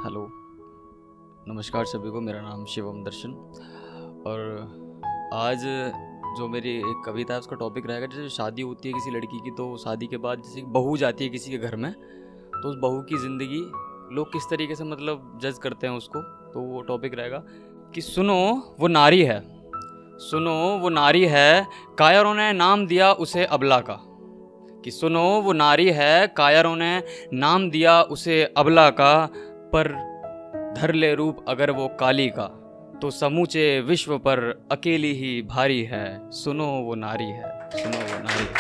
Hello, नमस्कार सभी को। मेरा नाम शिवम दर्शन और आज जो मेरी एक कविता है उसका टॉपिक रहेगा, जैसे शादी होती है किसी लड़की की, तो शादी के बाद जैसे बहू जाती है किसी के घर में, तो उस बहू की ज़िंदगी लोग किस तरीके से मतलब जज करते हैं उसको। तो वो टॉपिक रहेगा कि सुनो वो नारी है, सुनो वो नारी है, कायरों ने नाम दिया उसे अबला का। कि सुनो वो नारी है, कायरों ने नाम दिया उसे अबला का, पर धर ले रूप अगर वो काली का, तो समूचे विश्व पर अकेली ही भारी है। सुनो वो नारी है, सुनो वो नारी है।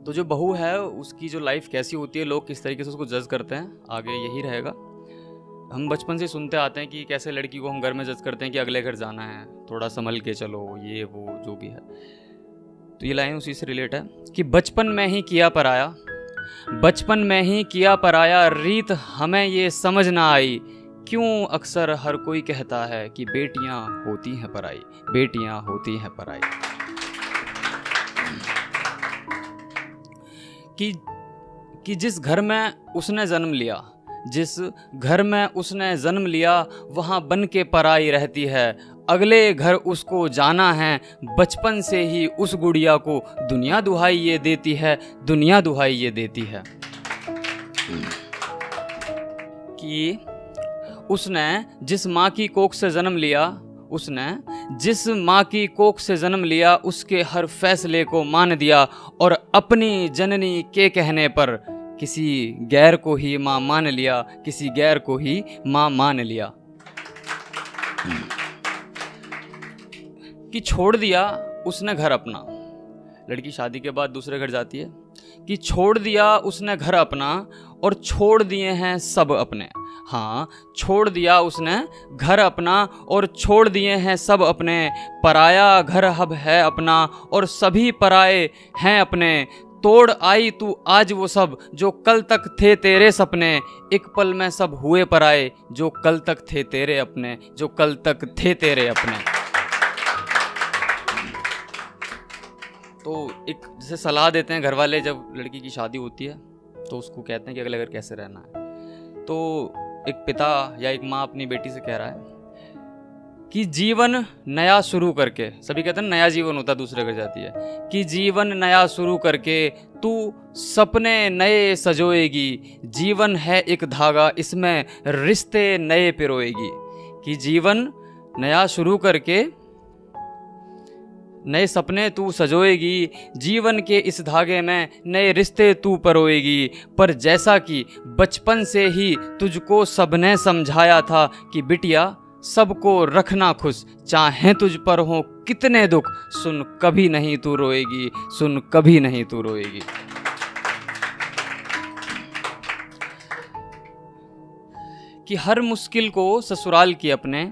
तो जो बहू है उसकी जो लाइफ कैसी होती है, लोग किस तरीके से उसको जज करते हैं, आगे यही रहेगा। हम बचपन से सुनते आते हैं कि कैसे लड़की को हम घर में जज करते हैं कि अगले घर जाना है, थोड़ा संभल के चलो, ये वो जो भी है। तो ये लाइन उसी से रिलेट है कि बचपन में ही किया पराया, बचपन में ही किया पराया, रीत हमें ये समझ ना आई, क्यों अक्सर हर कोई कहता है कि बेटियां होती हैं पराई, बेटियां होती हैं पराई। कि जिस घर में उसने जन्म लिया, जिस घर में उसने जन्म लिया, वहाँ बन के पराई रहती है। अगले घर उसको जाना है, बचपन से ही उस गुड़िया को दुनिया दुहाई ये देती है, दुनिया दुहाई ये देती है। कि उसने जिस माँ की कोख से जन्म लिया, उसने जिस माँ की कोख से जन्म लिया, उसके हर फैसले को मान दिया, और अपनी जननी के कहने पर किसी गैर को ही माँ मान लिया, किसी गैर को ही माँ मान लिया। कि छोड़ दिया उसने घर अपना, लड़की शादी के बाद दूसरे घर जाती है, कि छोड़ दिया उसने घर अपना और छोड़ दिए हैं सब अपने। हाँ, छोड़ दिया उसने घर अपना और छोड़ दिए हैं सब अपने, पराया घर अब है अपना और सभी पराए हैं अपने। तोड़ आई तू आज वो सब जो कल तक थे तेरे सपने, एक पल में सब हुए पराए जो कल तक थे तेरे अपने, जो कल तक थे तेरे अपने। तो एक जैसे सलाह देते हैं घर वाले, जब लड़की की शादी होती है तो उसको कहते हैं कि अगले घर कैसे रहना है। तो एक पिता या एक माँ अपनी बेटी से कह रहा है कि जीवन नया शुरू करके, सभी कहते हैं नया जीवन होता है, दूसरे घर जाती है, कि जीवन नया शुरू करके तू सपने नए सजोएगी, जीवन है एक धागा इसमें रिश्ते नए पिरोएगी। कि जीवन नया शुरू करके नए सपने तू सजोएगी, जीवन के इस धागे में नए रिश्ते तू परोएगी। पर जैसा कि बचपन से ही तुझको सबने समझाया था कि बिटिया सबको रखना खुश, चाहे तुझ पर हो कितने दुख, सुन कभी नहीं तू रोएगी, सुन कभी नहीं तू रोएगी। कि हर मुश्किल को ससुराल की अपने,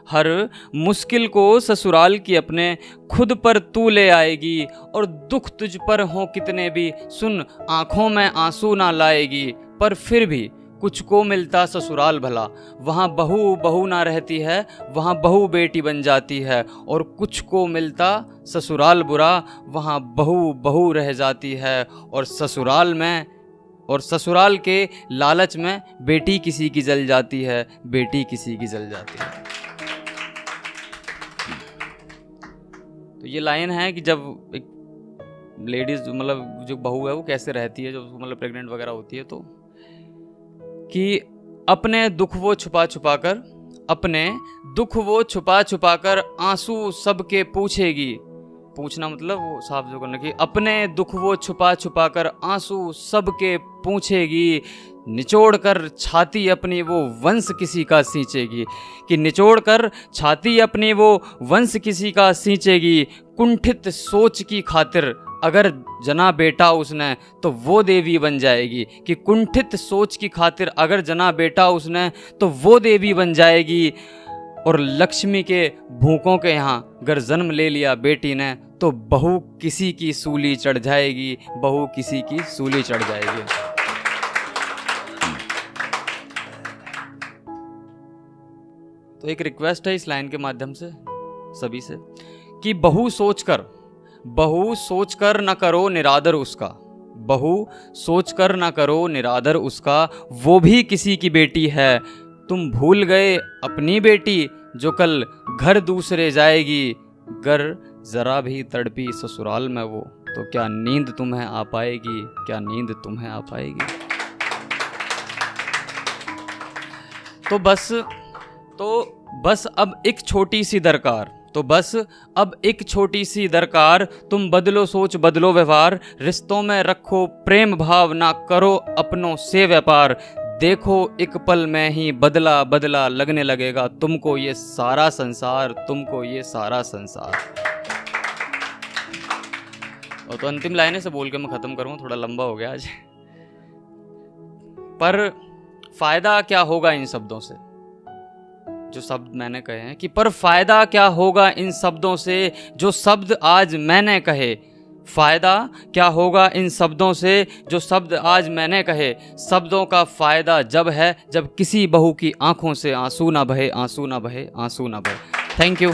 हर मुश्किल को ससुराल की अपने, खुद पर तू ले आएगी, और दुख तुझ पर हो कितने भी, सुन आंखों में आंसू ना लाएगी। पर फिर भी कुछ को मिलता ससुराल भला, वहाँ बहू बहू ना रहती है, वहाँ बहू बेटी बन जाती है। और कुछ को मिलता ससुराल बुरा, वहाँ बहू बहू रह जाती है। और ससुराल के लालच में बेटी किसी की जल जाती है, बेटी किसी की जल जाती है। तो ये लाइन है कि जब एक लेडीज मतलब जो बहू है वो कैसे रहती है, जब उसको मतलब प्रेग्नेंट वगैरह होती है, तो कि अपने दुख वो छुपा छुपा कर, अपने दुख वो छुपा छुपा कर आंसू सबके पूछेगी। पूछना मतलब वो साफ जो करना, कि अपने दुख वो छुपा छुपा कर आंसू सबके पूछेगी, निचोड़ कर छाती अपनी वो वंश किसी का सींचेगी। कि निचोड़ कर छाती अपनी वो वंश किसी का सींचेगी, कुंठित सोच की खातिर अगर जना बेटा उसने तो वो देवी बन जाएगी। कि कुंठित सोच की खातिर अगर जना बेटा उसने तो वो देवी बन जाएगी। और लक्ष्मी के भूखों के यहाँ अगर जन्म ले लिया बेटी ने, तो बहू किसी की सूली चढ़ जाएगी, बहू किसी की सूली चढ़ जाएगी। तो एक रिक्वेस्ट है इस लाइन के माध्यम से सभी से कि बहू सोचकर न करो निरादर उसका, बहू सोच कर ना करो निरादर उसका, वो भी किसी की बेटी है। तुम भूल गए अपनी बेटी जो कल घर दूसरे जाएगी। गर जरा भी तड़पी ससुराल में वो, तो क्या नींद तुम्हें आ पाएगी, क्या नींद तुम्हें आ पाएगी। तो बस अब एक छोटी सी दरकार, तो बस अब एक छोटी सी दरकार, तुम बदलो सोच बदलो व्यवहार। रिश्तों में रखो प्रेम भाव, ना करो अपनों से व्यापार। देखो एक पल में ही बदला बदला लगने लगेगा तुमको ये सारा संसार, तुमको ये सारा संसार। और तो अंतिम लाइनें से बोल के मैं खत्म करूँ, थोड़ा लंबा हो गया आज। पर फायदा क्या होगा इन शब्दों से, जो शब्द मैंने कहे हैं कि पर फायदा क्या होगा इन शब्दों से, जो शब्द आज मैंने कहे। फायदा क्या होगा इन शब्दों से, जो शब्द आज मैंने कहे। शब्दों का फायदा जब है जब किसी बहू की आंखों से आंसू ना बहे, आंसू ना बहे, आंसू ना बहे। Thank you.